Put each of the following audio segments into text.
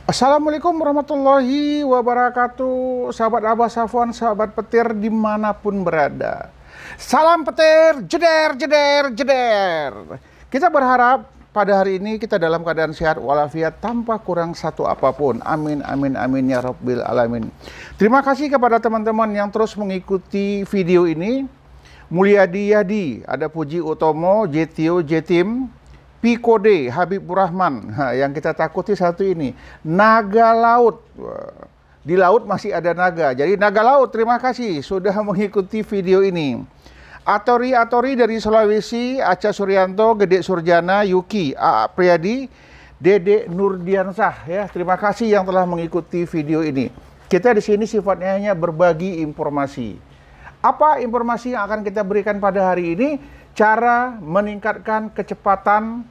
Assalamualaikum warahmatullahi wabarakatuh, sahabat Abah Safwan, sahabat petir dimanapun berada. Salam petir, jeder, jeder, jeder. Kita berharap pada hari ini kita dalam keadaan sehat walafiat tanpa kurang satu apapun. Amin, amin, amin ya Rabbil Alamin. Terima kasih kepada teman-teman yang terus mengikuti video ini. Mulyadi Yadi, ada Puji Utomo, Jetio, Jetim, Pikode, Habibur Rahman. Yang kita takuti satu ini, naga laut. Di laut masih ada naga. Jadi naga laut, terima kasih sudah mengikuti video ini. Atori dari Sulawesi, Aca Suryanto, Gede Surjana, Yuki, A. Priyadi, Dede Nurdiansah. Ya, terima kasih yang telah mengikuti video ini. Kita di sini sifatnya hanya berbagi informasi. Apa informasi yang akan kita berikan pada hari ini? Cara meningkatkan kecepatan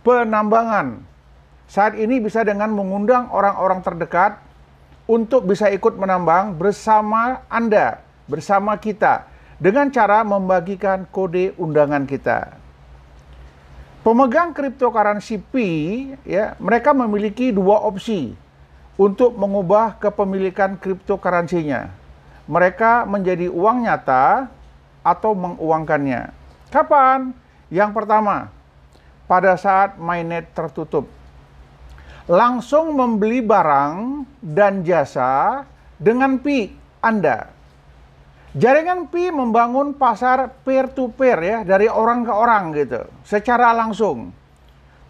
penambangan. Saat ini bisa dengan mengundang orang-orang terdekat untuk bisa ikut menambang bersama Anda, bersama kita, dengan cara membagikan kode undangan kita. Pemegang cryptocurrency Pi, ya, mereka memiliki dua opsi untuk mengubah kepemilikan cryptocurrency-nya. Mereka menjadi uang nyata atau menguangkannya. Kapan? Yang pertama, pada saat mainnet tertutup. Langsung membeli barang dan jasa dengan Pi Anda. Jaringan Pi membangun pasar peer-to-peer ya, dari orang ke orang gitu, secara langsung.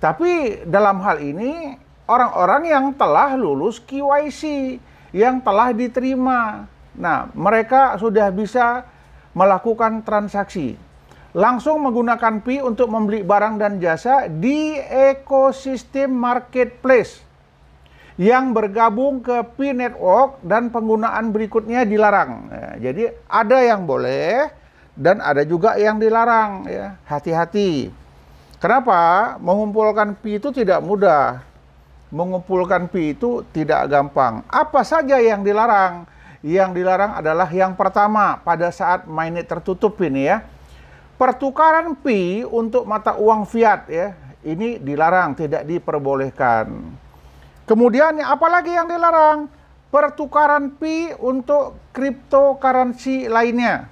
Tapi dalam hal ini, orang-orang yang telah lulus KYC, yang telah diterima. Nah, mereka sudah bisa melakukan transaksi. Langsung menggunakan Pi untuk membeli barang dan jasa di ekosistem marketplace yang bergabung ke Pi Network dan penggunaan berikutnya dilarang. Ya, jadi ada yang boleh dan ada juga yang dilarang. Ya, hati-hati. Kenapa? Mengumpulkan Pi itu tidak mudah. Mengumpulkan Pi itu tidak gampang. Apa saja yang dilarang? Yang dilarang adalah yang pertama, pada saat mainnet tertutup ini ya, pertukaran Pi untuk mata uang fiat ya, ini dilarang, tidak diperbolehkan. Kemudian apalagi yang dilarang? Pertukaran Pi untuk cryptocurrency lainnya.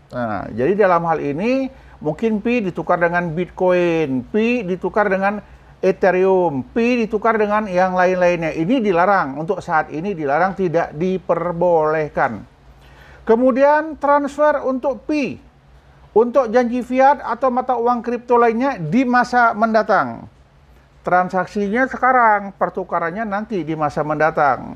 Nah, jadi dalam hal ini mungkin Pi ditukar dengan Bitcoin, Pi ditukar dengan Ethereum, Pi ditukar dengan yang lain-lainnya. Ini dilarang, untuk saat ini dilarang, tidak diperbolehkan. Kemudian transfer untuk Pi, untuk janji fiat atau mata uang kripto lainnya di masa mendatang. Transaksinya sekarang, pertukarannya nanti di masa mendatang.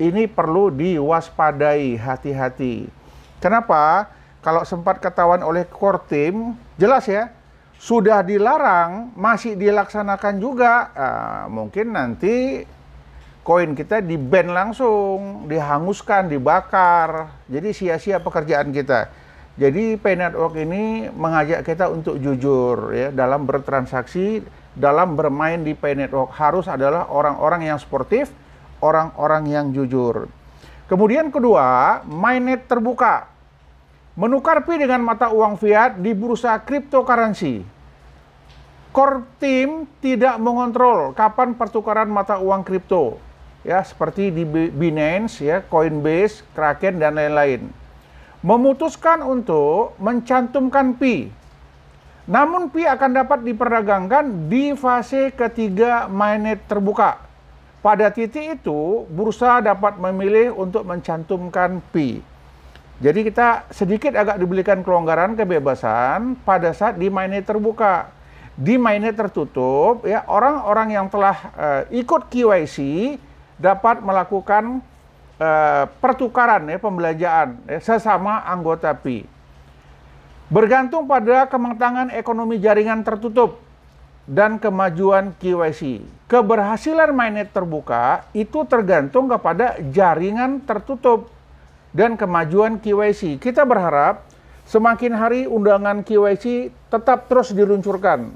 Ini perlu diwaspadai, hati-hati. Kenapa? Kalau sempat ketahuan oleh core team, jelas ya, sudah dilarang, masih dilaksanakan juga, mungkin nanti koin kita di-ban langsung, dihanguskan, dibakar. Jadi sia-sia pekerjaan kita. Jadi Pi Network ini mengajak kita untuk jujur ya, dalam bertransaksi, dalam bermain di Pi Network. Harus adalah orang-orang yang sportif, orang-orang yang jujur. Kemudian kedua, mainnet terbuka. Menukar Pi dengan mata uang fiat di bursa cryptocurrency. Core team tidak mengontrol kapan pertukaran mata uang kripto. Ya, seperti di Binance, ya, Coinbase, Kraken, dan lain-lain. Memutuskan untuk mencantumkan Pi. Namun Pi akan dapat diperdagangkan di fase ketiga mainnet terbuka. Pada titik itu, bursa dapat memilih untuk mencantumkan Pi. Jadi kita sedikit agak diberikan kelonggaran, kebebasan pada saat di mainnet terbuka. Di mainnet tertutup, ya, orang-orang yang telah ikut KYC dapat melakukan pertukaran ya, pembelanjaan ya, sesama anggota Pi. Bergantung pada kematangan ekonomi jaringan tertutup dan kemajuan KYC. Keberhasilan mainnet terbuka itu tergantung kepada jaringan tertutup dan kemajuan KYC. Kita berharap semakin hari undangan KYC tetap terus diluncurkan.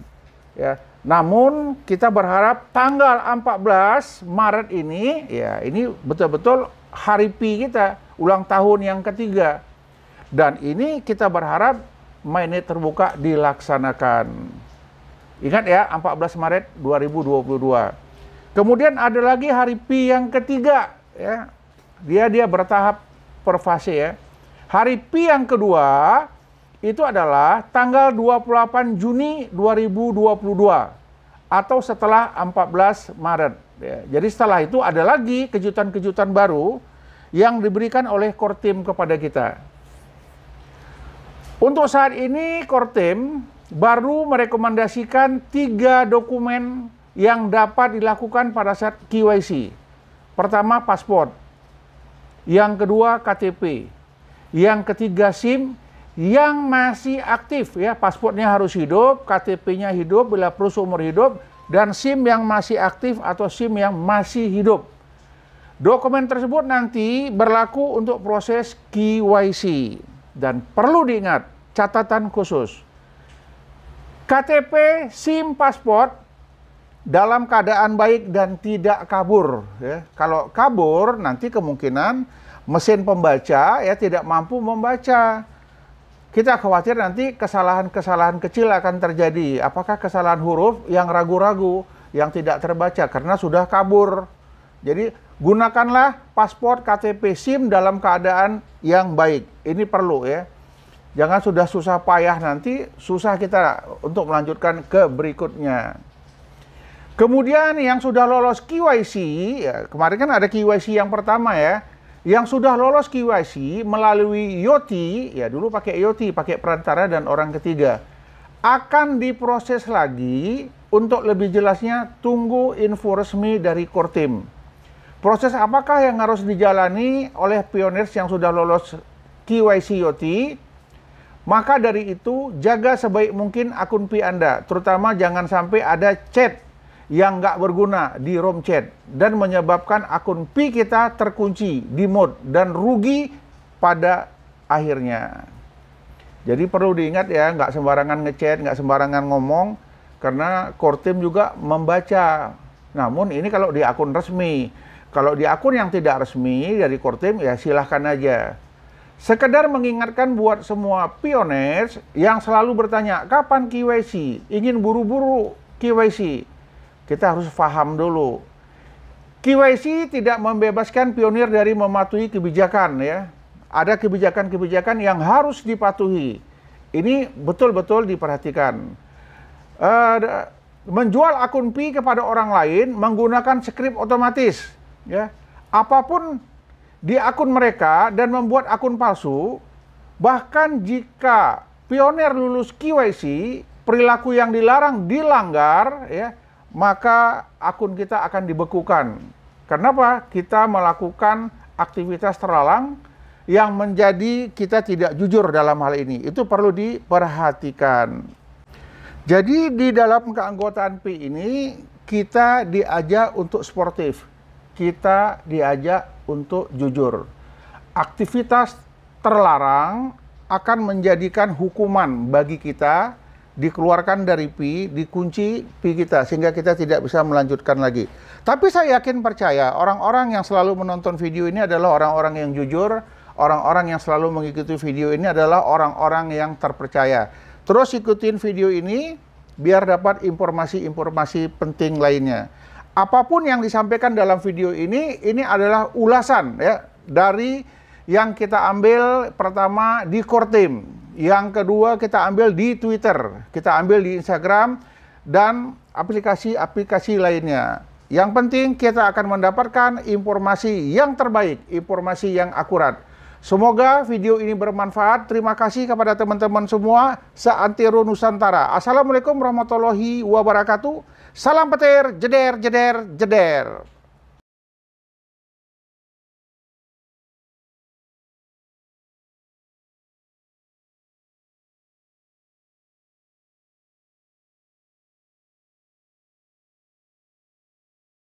Ya, namun kita berharap tanggal 14 Maret ini, ya, ini betul-betul hari Pi kita, ulang tahun yang ketiga. Dan ini kita berharap mainnet terbuka dilaksanakan. Ingat ya, 14 Maret 2022. Kemudian ada lagi hari pi yang ketiga, ya. Dia bertahap per fase, ya. Hari pi yang kedua itu adalah tanggal 28 Juni 2022 atau setelah 14 Maret. Ya. Jadi setelah itu ada lagi kejutan-kejutan baru yang diberikan oleh Kortim kepada kita. Untuk saat ini Kortim baru merekomendasikan 3 dokumen yang dapat dilakukan pada saat KYC. Pertama, paspor. Yang kedua, KTP. Yang ketiga, SIM yang masih aktif, ya. Paspornya harus hidup, KTP-nya hidup bila perlu seumur hidup, dan SIM yang masih aktif atau SIM yang masih hidup. Dokumen tersebut nanti berlaku untuk proses KYC. Dan perlu diingat, catatan khusus. KTP, SIM, paspor dalam keadaan baik dan tidak kabur, ya. Kalau kabur nanti kemungkinan mesin pembaca, ya, tidak mampu membaca. Kita khawatir nanti kesalahan-kesalahan kecil akan terjadi. Apakah kesalahan huruf yang ragu-ragu, yang tidak terbaca karena sudah kabur. Jadi gunakanlah paspor, KTP, SIM dalam keadaan yang baik. Ini perlu, ya. Jangan sudah susah payah nanti susah kita untuk melanjutkan ke berikutnya. Kemudian yang sudah lolos KYC, ya, kemarin kan ada KYC yang pertama, ya. Yang sudah lolos KYC melalui YOTI, ya, dulu pakai YOTI, pakai perantara dan orang ketiga, akan diproses lagi. Untuk lebih jelasnya, tunggu info resmi dari Kortim. Proses apakah yang harus dijalani oleh pioners yang sudah lolos KYC YOTI? Maka dari itu, jaga sebaik mungkin akun Pi Anda, terutama jangan sampai ada chat yang nggak berguna di ROM chat dan menyebabkan akun Pi kita terkunci, di mode, dan rugi pada akhirnya. Jadi perlu diingat, ya, nggak sembarangan ngechat, nggak sembarangan ngomong, karena Kortim juga membaca. Namun ini kalau di akun resmi. Kalau di akun yang tidak resmi dari Kortim, ya silahkan aja. Sekedar mengingatkan buat semua pioners yang selalu bertanya, kapan KYC? Ingin buru-buru KYC. Kita harus paham dulu. KYC tidak membebaskan pionir dari mematuhi kebijakan, ya. Ada kebijakan-kebijakan yang harus dipatuhi. Ini betul-betul diperhatikan. Menjual akun Pi kepada orang lain menggunakan skrip otomatis, ya. Apapun di akun mereka dan membuat akun palsu, bahkan jika pionir lulus KYC, perilaku yang dilarang dilanggar, ya, maka akun kita akan dibekukan. Kenapa? Kita melakukan aktivitas terlarang yang menjadi kita tidak jujur dalam hal ini. Itu perlu diperhatikan. Jadi di dalam keanggotaan Pi ini kita diajak untuk sportif. Kita diajak untuk jujur. Aktivitas terlarang akan menjadikan hukuman bagi kita, dikeluarkan dari Pi, dikunci Pi kita, sehingga kita tidak bisa melanjutkan lagi. Tapi saya yakin percaya, orang-orang yang selalu menonton video ini adalah orang-orang yang jujur, orang-orang yang selalu mengikuti video ini adalah orang-orang yang terpercaya. Terus ikutin video ini, biar dapat informasi-informasi penting lainnya. Apapun yang disampaikan dalam video ini adalah ulasan, ya, dari yang kita ambil pertama di Kortim. Yang kedua kita ambil di Twitter, kita ambil di Instagram, dan aplikasi-aplikasi lainnya. Yang penting kita akan mendapatkan informasi yang terbaik, informasi yang akurat. Semoga video ini bermanfaat. Terima kasih kepada teman-teman semua. Seantero Nusantara. Assalamualaikum warahmatullahi wabarakatuh. Salam petir, jeder, jeder, jeder.